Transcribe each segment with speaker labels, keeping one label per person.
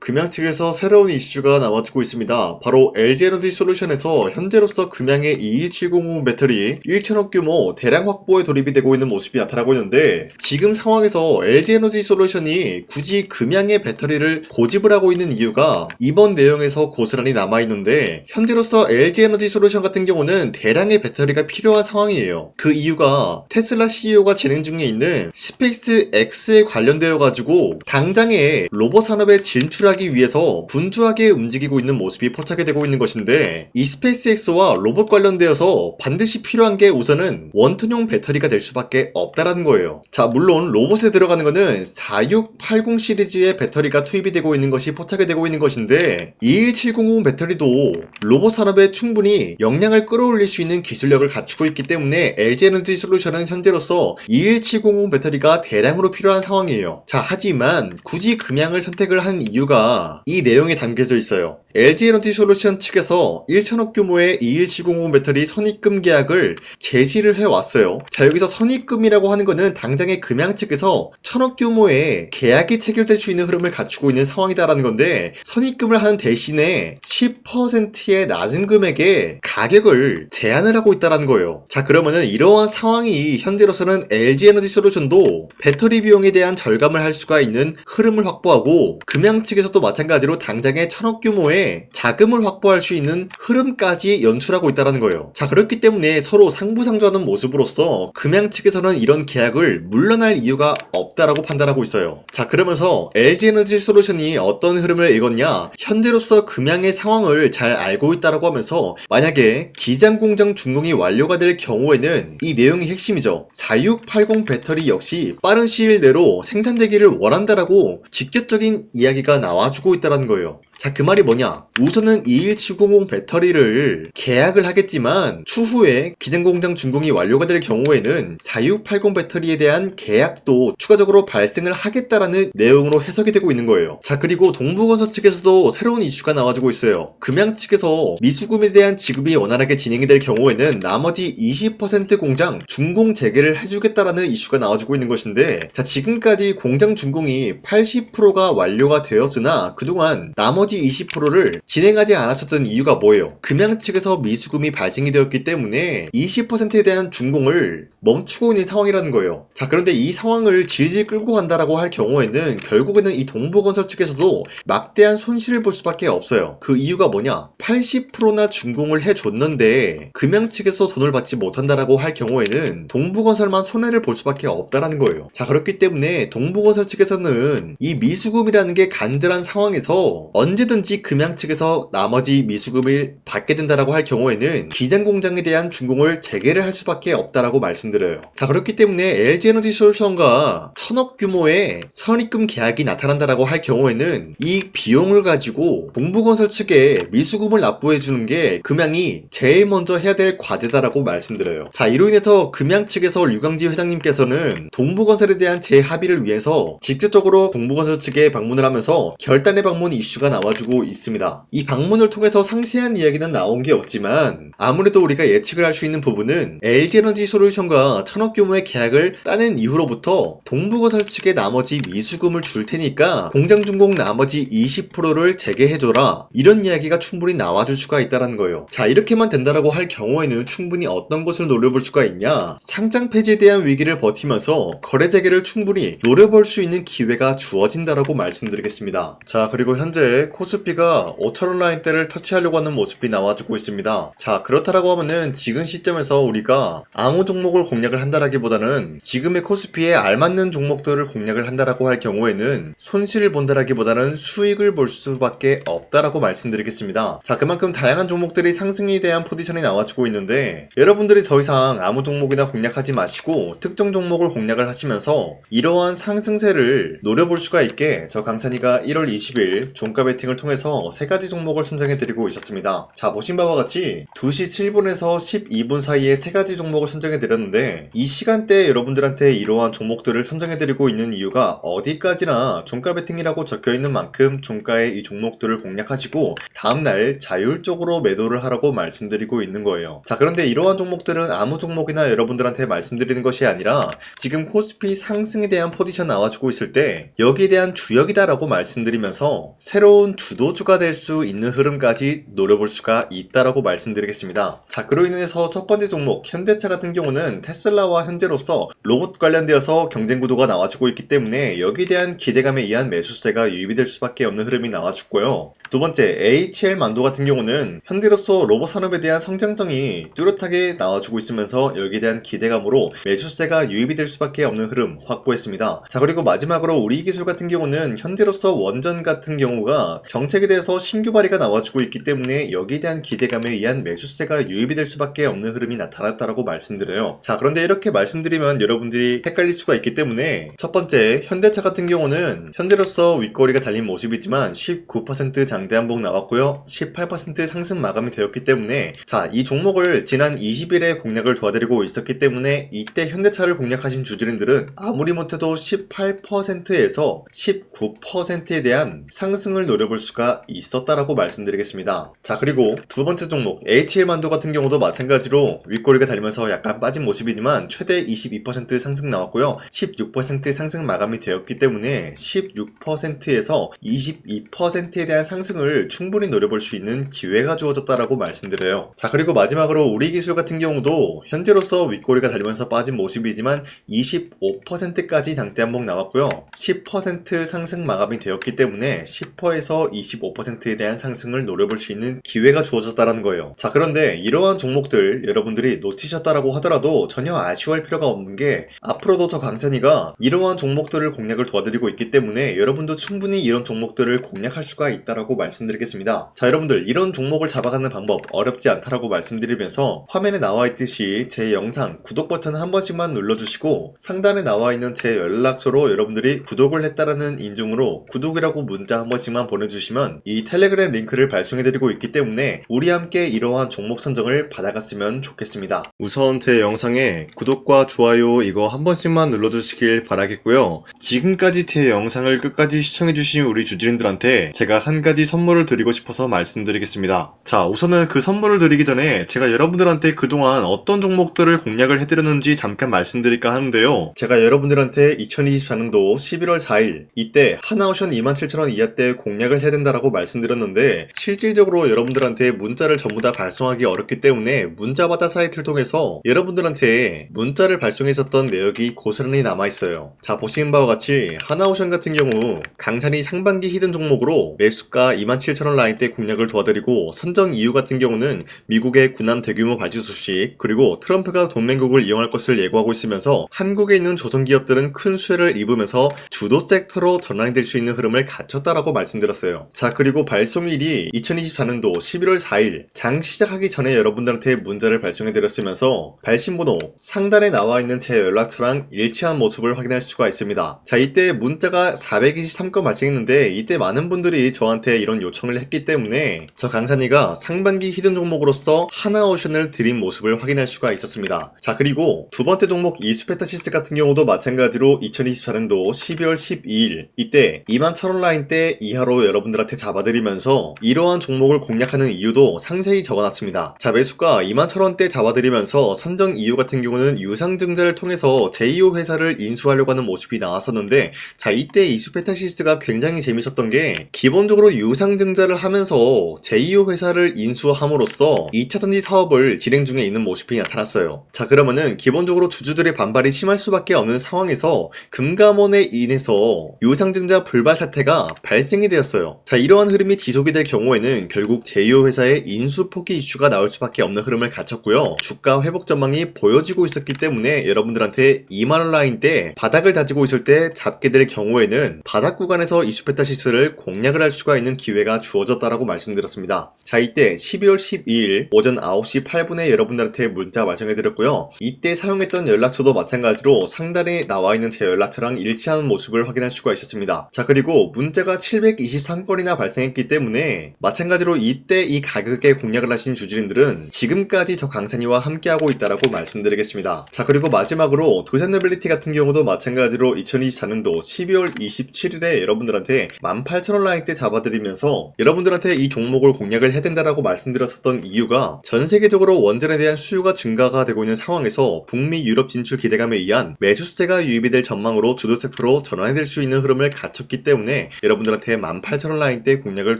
Speaker 1: 금양 측에서 새로운 이슈가 나와주고 있습니다. 바로 LG에너지솔루션에서 현재로서 금양의 22700 배터리 1,000억 규모 대량 확보에 돌입이 되고 있는 모습이 나타나고 있는데, 지금 상황에서 LG에너지솔루션이 굳이 금양의 배터리를 고집을 하고 있는 이유가 이번 내용에서 고스란히 남아있는데, 현재로서 LG에너지솔루션 같은 경우는 대량의 배터리가 필요한 상황이에요. 그 이유가 테슬라 CEO가 진행 중에 있는 스페이스 X에 관련되어 가지고 당장에 로봇 산업에 진출하기 위해서 분주하게 움직이고 있는 모습이 포착이 되고 있는 것인데, 이 스페이스X와 로봇 관련되어서 반드시 필요한 게 우선은 원톤용 배터리가 될 수밖에 없다라는 거예요. 자, 물론 로봇에 들어가는 거는 4680 시리즈의 배터리가 투입이 되고 있는 것이 포착이 되고 있는 것인데, 21700 배터리도 로봇 산업에 충분히 역량을 끌어올릴 수 있는 기술력을 갖추고 있기 때문에 LG에너지솔루션은 현재로서 21700 배터리가 대량으로 필요한 상황이에요. 자, 하지만 굳이 금양을 선택을 한 이유가 이 내용에 담겨져 있어요. LG에너지솔루션 측에서 1,000억 규모의 21700 배터리 선입금 계약을 제시를 해왔어요. 자, 여기서 선입금이라고 하는 거는 당장의 금양 측에서 1,000억 규모의 계약이 체결될 수 있는 흐름을 갖추고 있는 상황이다라는 건데, 선입금을 하는 대신에 10%의 낮은 금액의 가격을 제한을 하고 있다라는 거예요. 자, 그러면은 이러한 상황이 현재로서는 LG에너지솔루션도 배터리 비용에 대한 절감을 할 수가 있는 흐름을 확보하고, 금양 측에서도 마찬가지로 당장의 1,000억 규모의 자금을 확보할 수 있는 흐름까지 연출하고 있다는 거예요. 자, 그렇기 때문에 서로 상부상조하는 모습으로서 금양 측에서는 이런 계약을 물러날 이유가 없다라고 판단하고 있어요. 자, 그러면서 LG에너지솔루션이 어떤 흐름을 읽었냐, 현재로서 금양의 상황을 잘 알고 있다라고 하면서 만약에 기장공장 준공이 완료가 될 경우에는 이 내용이 핵심이죠. 4680 배터리 역시 빠른 시일 내로 생산되기를 원한다라고 직접적인 이야기가 나와주고 있다는 거예요. 자, 그 말이 뭐냐, 우선은 21700 배터리를 계약을 하겠지만 추후에 기장공장 준공이 완료가 될 경우에는 4680 배터리에 대한 계약도 추가적으로 발생을 하겠다라는 내용으로 해석이 되고 있는 거예요. 자, 그리고 동부건설 측에서도 새로운 이슈가 나와주고 있어요. 금양 측에서 미수금에 대한 지급이 원활하게 진행이 될 경우에는 나머지 20% 공장 준공 재개를 해주겠다라는 이슈가 나와주고 있는 것인데, 자, 지금까지 공장 준공이 80%가 완료가 되었으나 그동안 나머지 20%를 진행하지 않았었던 이유가 뭐예요? 금양 측에서 미수금이 발생이 되었기 때문에 20%에 대한 준공을 멈추고 있는 상황이라는 거예요. 자, 그런데 이 상황을 질질 끌고 간다라고 할 경우에는 결국에는 이 동부건설 측에서도 막대한 손실을 볼 수밖에 없어요. 그 이유가 뭐냐? 80%나 준공을 해줬는데 금양 측에서 돈을 받지 못한다라고 할 경우에는 동부건설만 손해를 볼 수밖에 없다라는 거예요. 자, 그렇기 때문에 동부건설 측에서는 이 미수금이라는 게 간절한 상황에서 언제든지 금양 측에서 나머지 미수금을 받게 된다라고 할 경우에는 기장공장에 대한 준공을 재개를 할 수밖에 없다라고 말씀드려요. 자, 그렇기 때문에 LG에너지솔루션과 1,000억 규모의 선입금 계약이 나타난다라고 할 경우에는 이 비용을 가지고 동부건설 측에 미수금을 납부해주는 게 금양이 제일 먼저 해야 될 과제다라고 말씀드려요. 자, 이로 인해서 금양 측에서 류강지 회장님께서는 동부건설에 대한 재합의를 위해서 직접적으로 동부건설 측에 방문을 하면서 결단의 방문 이슈가 나와주고 있습니다. 이 방문을 통해서 상세한 이야기는 나온 게 없지만 아무래도 우리가 예측을 할 수 있는 부분은 LG에너지솔루션과 1,000억 규모의 계약을 따낸 이후로부터 동부건설 측에 나머지 미수금을 줄 테니까 공장 준공 나머지 20%를 재개해줘라, 이런 이야기가 충분히 나와줄 수가 있다는 거예요. 자, 이렇게만 된다라고 할 경우에는 충분히 어떤 것을 노려볼 수가 있냐, 상장 폐지에 대한 위기를 버티면서 거래 재개를 충분히 노려볼 수 있는 기회가 주어진다라고 말씀드리겠습니다. 자, 그리고 현재 코스피가 5,000원 라인대를 터치하려고 하는 모습이 나와주고 있습니다. 자, 그렇다라고 하면은 지금 시점에서 우리가 아무 종목을 공략을 한다라기보다는 지금의 코스피에 알맞는 종목들을 공략을 한다라고 할 경우에는 손실을 본다라기보다는 수익을 볼 수밖에 없다라고 말씀드리겠습니다. 자, 그만큼 다양한 종목들이 상승에 대한 포지션이 나와주고 있는데, 여러분들이 더 이상 아무 종목이나 공략하지 마시고 특정 종목을 공략을 하시면서 이러한 상승세를 노려볼 수가 있게 저 강찬이가 1월 20일 종가 베팅 배팅을 통해서 3가지 종목을 선정해드리고 있었습니다. 자, 보신 바와 같이 2시 7분에서 12분 사이에 3가지 종목을 선정해드렸는데 이 시간대에 여러분들한테 이러한 종목들을 선정해드리고 있는 이유가 어디까지나 종가 배팅이라고 적혀있는 만큼 종가의 이 종목들을 공략하시고 다음날 자율적으로 매도를 하라고 말씀드리고 있는 거예요. 자, 그런데 이러한 종목들은 아무 종목이나 여러분들한테 말씀드리는 것이 아니라 지금 코스피 상승에 대한 포지션 나와주고 있을 때 여기에 대한 주역이다 라고 말씀드리면서 새로운 주도주가 될 수 있는 흐름까지 노려볼 수가 있다라고 말씀드리겠습니다. 자, 그로 인해서 첫 번째 종목 현대차 같은 경우는 테슬라와 현재로서 로봇 관련되어서 경쟁 구도가 나와주고 있기 때문에 여기에 대한 기대감에 의한 매수세가 유입이 될 수밖에 없는 흐름이 나와주고요. 두 번째 HL 만도 같은 경우는 현재로서 로봇 산업에 대한 성장성이 뚜렷하게 나와주고 있으면서 여기에 대한 기대감으로 매수세가 유입이 될 수밖에 없는 흐름 확보했습니다. 자, 그리고 마지막으로 우리기술 같은 경우는 현재로서 원전 같은 경우가 정책에 대해서 신규 발의가 나와주고 있기 때문에 여기에 대한 기대감에 의한 매수세가 유입이 될 수밖에 없는 흐름이 나타났다라고 말씀드려요. 자, 그런데 이렇게 말씀드리면 여러분들이 헷갈릴 수가 있기 때문에 첫 번째 현대차 같은 경우는 현재로서 윗꼬리가 달린 모습이지만 19% 장대 한봉 나왔고요. 18% 상승 마감이 되었기 때문에 자, 이 종목을 지난 20일에 공략을 도와드리고 있었기 때문에 이때 현대차를 공략하신 주주님들은 아무리 못해도 18%에서 19%에 대한 상승을 노려볼 수가 있었다라고 말씀드리겠습니다. 자, 그리고 두 번째 종목 HL만도 같은 경우도 마찬가지로 윗꼬리가 달리면서 약간 빠진 모습이지만 최대 22% 상승 나왔고요. 16% 상승 마감이 되었기 때문에 16%에서 22%에 대한 상승을 충분히 노려볼 수 있는 기회가 주어졌다라고 말씀드려요. 자, 그리고 마지막으로 우리기술 같은 경우도 현재로서 윗꼬리가 달리면서 빠진 모습이지만 25%까지 장대 한봉 나왔고요. 10% 상승 마감이 되었기 때문에 10%에서 25%에 대한 상승을 노려볼 수 있는 기회가 주어졌다는 거예요. 자, 그런데 이러한 종목들 여러분들이 놓치셨다라고 하더라도 전혀 아쉬워할 필요가 없는 게 앞으로도 저 강찬이가 이러한 종목들을 공략을 도와드리고 있기 때문에 여러분도 충분히 이런 종목들을 공략할 수가 있다라고 말씀드리겠습니다. 자, 여러분들 이런 종목을 잡아가는 방법 어렵지 않다라고 말씀드리면서 화면에 나와 있듯이 제 영상 구독 버튼 한 번씩만 눌러주시고 상단에 나와 있는 제 연락처로 여러분들이 구독을 했다라는 인증으로 구독이라고 문자 한 번씩만 보내주시면 이 텔레그램 링크를 발송해드리고 있기 때문에 우리 함께 이러한 종목 선정을 받아갔으면 좋겠습니다. 우선 제 영상에 구독과 좋아요 이거 한 번씩만 눌러주시길 바라겠고요. 지금까지 제 영상을 끝까지 시청해주신 우리 주주님들한테 제가 한 가지 선물을 드리고 싶어서 말씀드리겠습니다. 자, 우선은 그 선물을 드리기 전에 제가 여러분들한테 그동안 어떤 종목들을 공략을 해드렸는지 잠깐 말씀드릴까 하는데요. 제가 여러분들한테 2024년도 11월 4일 이때 하나오션 27,000원 이하때 공략을 해야 된다라고 말씀드렸는데 실질적으로 여러분들한테 문자를 전부 다 발송하기 어렵기 때문에 문자받아 사이트를 통해서 여러분들한테 문자를 발송했었던 내역이 고스란히 남아있어요. 자, 보시는 바와 같이 하나오션 같은 경우 강산이 상반기 히든 종목으로 매수가 27,000원 라인대 공략을 도와드리고 선정 이유 같은 경우는 미국의 군함 대규모 발주 소식 그리고 트럼프가 동맹국을 이용할 것을 예고하고 있으면서 한국에 있는 조선기업들은 큰 수혜를 입으면서 주도 섹터로 전환될 수 있는 흐름을 갖췄다라고 말씀드렸어요. 자, 그리고 발송일이 2024년도 11월 4일 장 시작하기 전에 여러분들한테 문자를 발송해드렸으면서 발신번호 상단에 나와 있는 제 연락처랑 일치한 모습을 확인할 수가 있습니다. 자, 이때 문자가 423건 발생했는데 이때 많은 분들이 저한테 이런 요청을 했기 때문에 저 강산이가 상반기 히든 종목으로서 하나오션을 드린 모습을 확인할 수가 있었습니다. 자, 그리고 두 번째 종목 이스페타시스 같은 경우도 마찬가지로 2024년도 12월 12일 이때 21,000원 라인대 이하로 여러분들한테 잡아드리면서 이러한 종목을 공략하는 이유도 상세히 적어놨습니다. 자, 매수가 21,000원대 잡아드리면서 선정 이유 같은 경우는 유상증자를 통해서 제2호 회사를 인수하려고 하는 모습이 나왔었는데 자, 이때 이스페타시스가 굉장히 재밌었던 게 기본적으로 유상증자를 하면서 제2호 회사를 인수함으로써 2차전지 사업을 진행 중에 있는 모습이 나타났어요. 자, 그러면은 기본적으로 주주들의 반발이 심할 수밖에 없는 상황에서 금감원에 인해서 유상증자 불발 사태가 발생이 되었어요. 자, 이러한 흐름이 지속이 될 경우에는 결국 제2호 회사의 인수 포기 이슈가 나올 수밖에 없는 흐름을 갖췄고요. 주가 회복 전망이 보여지고 있었기 때문에 여러분들한테 2만원 라인대 바닥을 다지고 있을 때 잡게 될 경우에는 바닥 구간에서 이슈페타시스를 공략을 할 수가 있는 기회가 주어졌다라고 말씀드렸습니다. 자, 이때 12월 12일 오전 9시 8분에 여러분들한테 문자 발송해드렸고요. 이때 사용했던 연락처도 마찬가지로 상단에 나와 있는 제 연락처랑 일치하는 모습을 확인할 수가 있었습니다. 자, 그리고 문자가 723 한 건이나 발생했기 때문에 마찬가지로 이때 이 가격에 공략을 하신 주주님들은 지금까지 저 강산이와 함께하고 있다라고 말씀드리겠습니다. 자, 그리고 마지막으로 두산노빌리티 같은 경우도 마찬가지로 2024년도 12월 27일에 여러분들한테 18,000원 라인 때 잡아드리면서 여러분들한테 이 종목을 공략을 해야 된다라고 말씀드렸었던 이유가 전 세계적으로 원전에 대한 수요가 증가가 되고 있는 상황에서 북미 유럽 진출 기대감에 의한 매수세가 유입이 될 전망으로 주도 섹터로 전환될 수 있는 흐름을 갖췄기 때문에 여러분들한테 18,000원 라인 때 공략을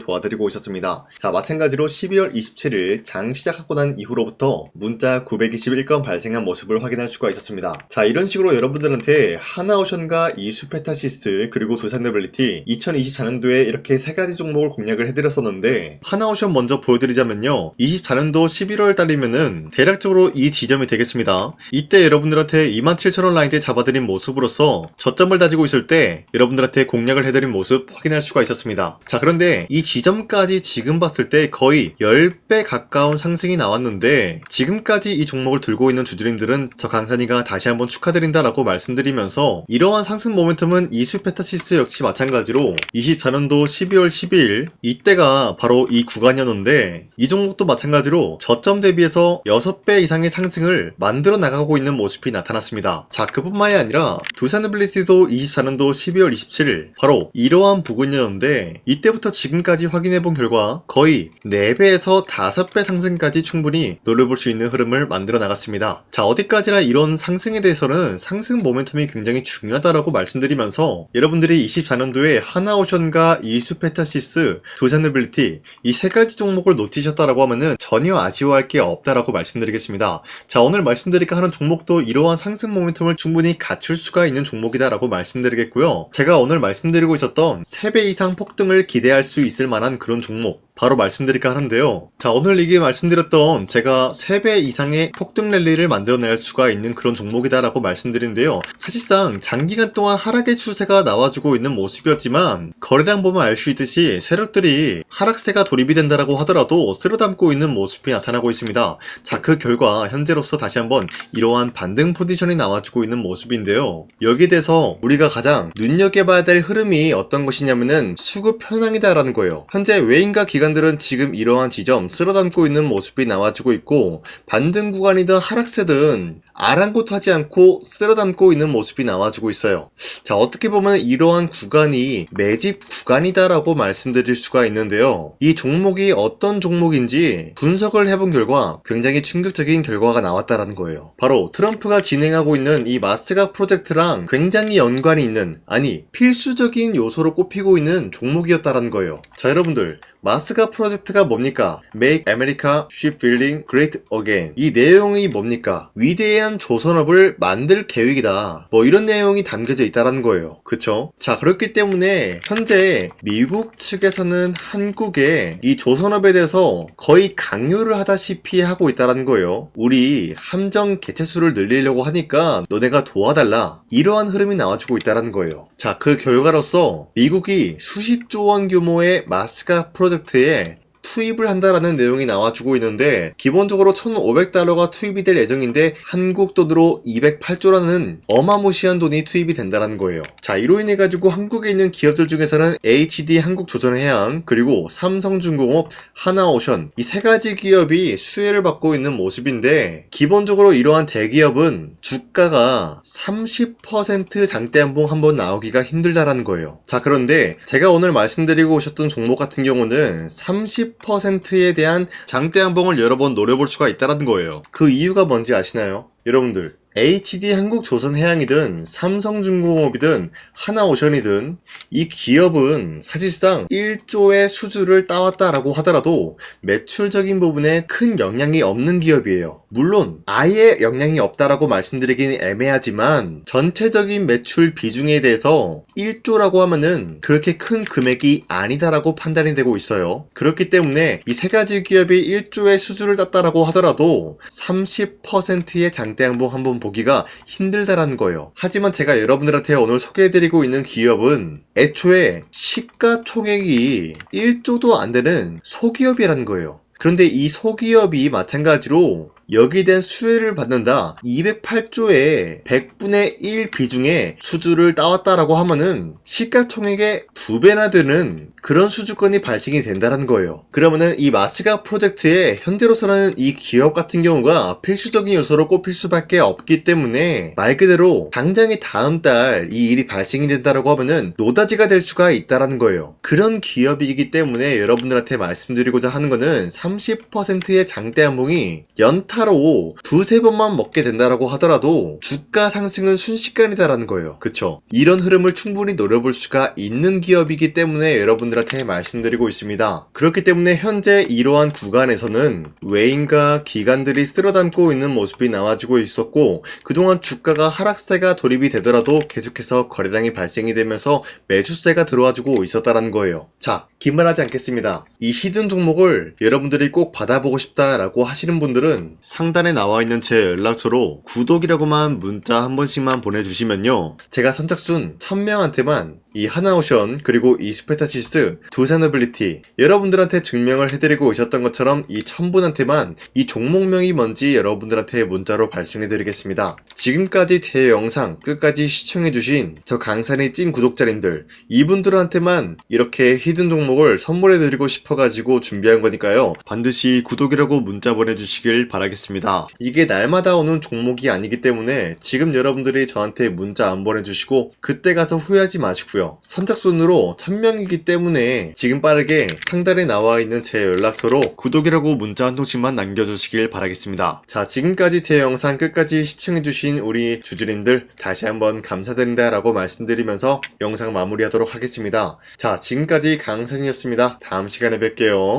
Speaker 1: 도와드리고 있었습니다. 자, 마찬가지로 12월 27일 장 시작하고 난 이후로부터 문자 921건 발생한 모습을 확인할 수가 있었습니다. 자, 이런 식으로 여러분들한테 하나오션과 이수페타시스 그리고 두산노빌리티 2024년도에 이렇게 세 가지 종목을 공략을 해드렸었는데, 하나오션 먼저 보여드리자면요, 24년도 11월 달이면은 대략적으로 이 지점이 되겠습니다. 이때 여러분들한테 27,000원 라인 때 잡아드린 모습으로서 저점을 다지고 있을 때 여러분들한테 공략을 해드린 모습 확인할 수가 있었습니다. 자, 그런데 이 지점까지 지금 봤을 때 거의 10배 가까운 상승이 나왔는데, 지금까지 이 종목을 들고 있는 주주님들은 저 강산이가 다시 한번 축하드린다라고 말씀드리면서, 이러한 상승 모멘텀은 이수페타시스 역시 마찬가지로 24년도 12월 12일 이때가 바로 이 구간이었는데, 이 종목도 마찬가지로 저점 대비해서 6배 이상의 상승을 만들어 나가고 있는 모습이 나타났습니다. 자, 그뿐만이 아니라 두산노빌리티도 24년도 12월 27일 바로 이러한 부근이었는데, 이때부터 지금까지 확인해본 결과 거의 4배에서 5배 상승까지 충분히 노려볼 수 있는 흐름을 만들어 나갔습니다. 자, 어디까지나 이런 상승에 대해서는 상승 모멘텀이 굉장히 중요하다라고 말씀드리면서, 여러분들이 24년도에 하나오션과 이수페타시스, 두산노빌리티 이 세 가지 종목을 놓치셨다라고 하면은 전혀 아쉬워할 게 없다라고 말씀드리겠습니다. 자, 오늘 말씀드릴까 하는 종목도 이러한 상승 모멘텀을 충분히 갖출 수가 있는 종목이다라고 말씀드리겠고요. 제가 오늘 말씀드리고 있었던 3배 이상 폭등을 기대할 수 있을 만한 그런 종목 바로 말씀드릴까 하는데요. 자, 오늘 이게 말씀드렸던 제가 3배 이상의 폭등 랠리를 만들어낼 수가 있는 그런 종목이다라고 말씀드리는데요. 사실상 장기간 동안 하락의 추세가 나와주고 있는 모습이었지만, 거래량 보면 알 수 있듯이 세력들이 하락세가 돌입이 된다라고 하더라도 쓸어담고 있는 모습이 나타나고 있습니다. 자, 그 결과 현재로서 다시 한번 이러한 반등 포지션이 나와주고 있는 모습인데요. 여기에 대해서 우리가 가장 눈여겨봐야 될 흐름이 어떤 것이냐면은 수급 현황이다라는 거예요. 현재 외인과 기관들은 지금 이러한 지점 쓸어담고 있는 모습이 나와주고 있고, 반등 구간이든 하락세든 아랑곳하지 않고 쓸어담고 있는 모습이 나와주고 있어요. 자, 어떻게 보면 이러한 구간이 매집 구간이다라고 말씀드릴 수가 있는데요. 이 종목이 어떤 종목인지 분석을 해본 결과 굉장히 충격적인 결과가 나왔다라는 거예요. 바로 트럼프가 진행하고 있는 이 마스가 프로젝트랑 굉장히 연관이 있는, 아니 필수적인 요소로 꼽히고 있는 종목이었다라는 거예요. 자, 여러분들, 마스가 프로젝트가 뭡니까? Make America Shipbuilding Great Again. 이 내용이 뭡니까? 위대한 조선업을 만들 계획이다. 뭐 이런 내용이 담겨져 있다는 거예요. 그쵸? 자, 그렇기 때문에 현재 미국 측에서는 한국에 이 조선업에 대해서 거의 강요를 하다시피 하고 있다는 거예요. 우리 함정 개체수를 늘리려고 하니까 너네가 도와달라. 이러한 흐름이 나와주고 있다는 거예요. 자, 그 결과로서 미국이 수십조 원 규모의 마스가 프로젝트에 투입을 한다라는 내용이 나와주고 있는데, 기본적으로 1,500달러가 투입이 될 예정인데 한국 돈으로 208조라는 어마무시한 돈이 투입이 된다는 거예요. 자, 이로 인해 가지고 한국에 있는 기업들 중에서는 HD 한국조선해양, 그리고 삼성중공업, 하나오션 이 세 가지 기업이 수혜를 받고 있는 모습인데, 기본적으로 이러한 대기업은 주가가 30% 장대한봉 한번 나오기가 힘들다라는 거예요. 자, 그런데 제가 오늘 말씀드리고 오셨던 종목 같은 경우는 30%에 대한 장대한봉을 여러 번 노려볼 수가 있다는 거예요. 그 이유가 뭔지 아시나요? 여러분들, HD 한국조선해양이든 삼성중공업이든 하나오션이든 이 기업은 사실상 1조의 수주를 따왔다라고 하더라도 매출적인 부분에 큰 영향이 없는 기업이에요. 물론 아예 영향이 없다라고 말씀드리기는 애매하지만, 전체적인 매출 비중에 대해서 1조라고 하면은 그렇게 큰 금액이 아니다라고 판단이 되고 있어요. 그렇기 때문에 이 세 가지 기업이 1조의 수주를 땄다라고 하더라도 30%의 장대양봉 한번 보기가 힘들다라는 거예요. 하지만 제가 여러분들한테 오늘 소개해드리고 있는 기업은 애초에 시가총액이 1조도 안 되는 소기업이라는 거예요. 그런데 이 소기업이 마찬가지로 여기에 대한 수혜를 받는다. 208조의 100분의 1 비중의 수주를 따왔다라고 하면은 시가총액의 2배나 되는 그런 수주권이 발생이 된다는 거예요. 그러면은 이 마스가 프로젝트에 현재로서는 이 기업 같은 경우가 필수적인 요소로 꼽힐 수밖에 없기 때문에 말 그대로 당장의 다음 달 이 일이 발생이 된다라고 하면은 노다지가 될 수가 있다라는 거예요. 그런 기업이기 때문에 여러분들한테 말씀드리고자 하는 거는 30%의 장대 연봉이 연타로 두세 번만 먹게 된다라고 하더라도 주가 상승은 순식간이다라는 거예요. 그쵸? 이런 흐름을 충분히 노려볼 수가 있는 기업이기 때문에 여러분들한테 말씀드리고 있습니다. 그렇기 때문에 현재 이러한 구간에서는 외인과 기관들이 쓸어담고 있는 모습이 나와주고 있었고, 그동안 주가가 하락세가 돌입이 되더라도 계속해서 거래량이 발생이 되면서 매수세가 들어와주고 있었다라는 거예요. 자, 긴말하지 않겠습니다. 이 히든 종목을 여러분들이 꼭 받아보고 싶다라고 하시는 분들은 상단에 나와 있는 제 연락처로 구독이라고만 문자 한 번씩만 보내주시면요, 제가 선착순 1000명한테만 이 하나오션 그리고 이 스페타시스 두산어빌리티 여러분들한테 증명을 해드리고 있었던 것처럼 이 1000분한테만 이 종목명이 뭔지 여러분들한테 문자로 발송해드리겠습니다. 지금까지 제 영상 끝까지 시청해주신 저 강산의 찐 구독자님들, 이분들한테만 이렇게 히든 종목을 선물해드리고 싶어가지고 준비한 거니까요, 반드시 구독이라고 문자 보내주시길 바라겠습니다. 이게 날마다 오는 종목이 아니기 때문에 지금 여러분들이 저한테 문자 안 보내주시고 그때 가서 후회하지 마시고요. 선착순으로 1000명이기 때문에 지금 빠르게 상단에 나와 있는 제 연락처로 구독이라고 문자 한 통씩만 남겨주시길 바라겠습니다. 자, 지금까지 제 영상 끝까지 시청해주신 우리 주주님들 다시 한번 감사드린다 라고 말씀드리면서 영상 마무리하도록 하겠습니다. 자, 지금까지 강산이었습니다. 다음 시간에 뵐게요.